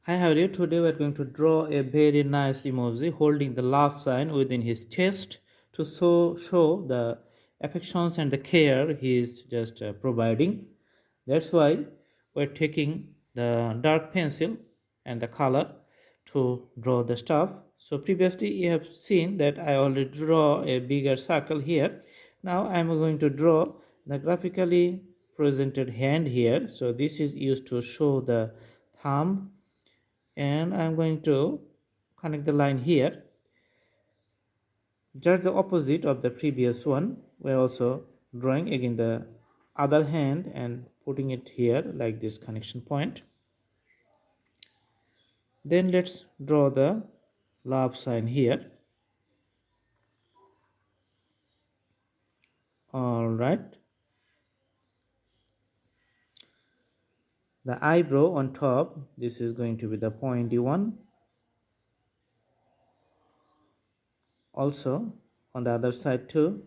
Hi, how are you? Today we're going to draw a very nice emoji holding the love sign within his chest to show the affections and the care he is just providing. That's why we're taking the dark pencil and the color to draw the stuff. So previously you have seen that I already draw a bigger circle here. Now I'm going to draw the graphically presented hand here. So this is used to show the thumb, and I'm going to connect the line here, just the opposite of the previous one. We're also drawing again the other hand and putting it here like this connection point. Then let's draw the love sign here. All right, the eyebrow on top, this is going to be the pointy one. Also on the other side too.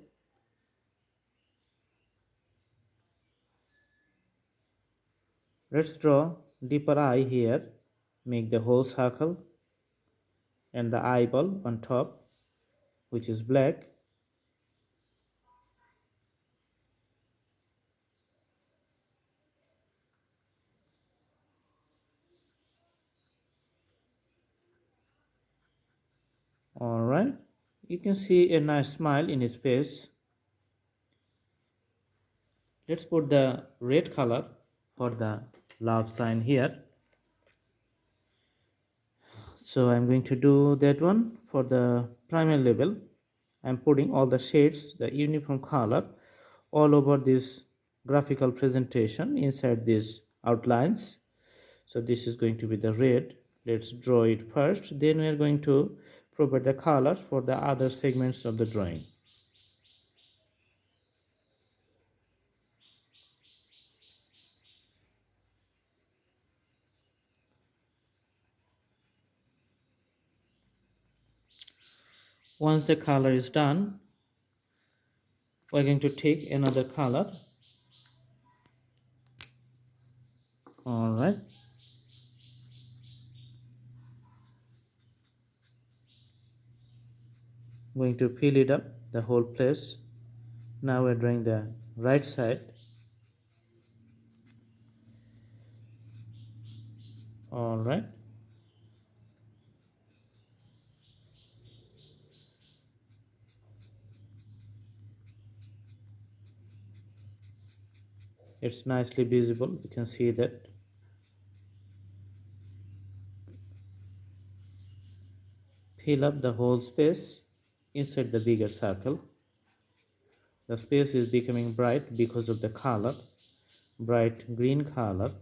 Let's draw deeper eye here, make the whole circle, and the eyeball on top, which is black. All right, you can see a nice smile in his face. Let's put the red color for the love sign here. So I'm going to do that one for the primer level. I'm putting all the shades, the uniform color, all over this graphical presentation inside these outlines. So this is going to be the red. Let's draw it first, then we are going to provide the colors for the other segments of the drawing. Once the color is done, we're going to take another color. All right, going to fill it up the whole place. Now we're drawing the right side. All right, it's nicely visible, you can see that. Fill up the whole space inside the bigger circle. The space is becoming bright because of the color, bright green color.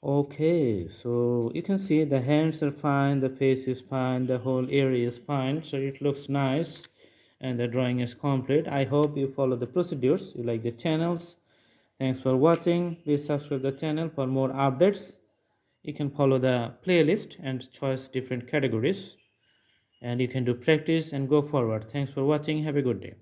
Okay, so you can see the hands are fine, the face is fine, the whole area is fine, so it looks nice and the drawing is complete. I hope you follow the procedures, you like the channels. Thanks for watching. Please subscribe the channel for more updates. You can follow the playlist and choose different categories, and you can do practice and go forward. Thanks for watching. Have a good day.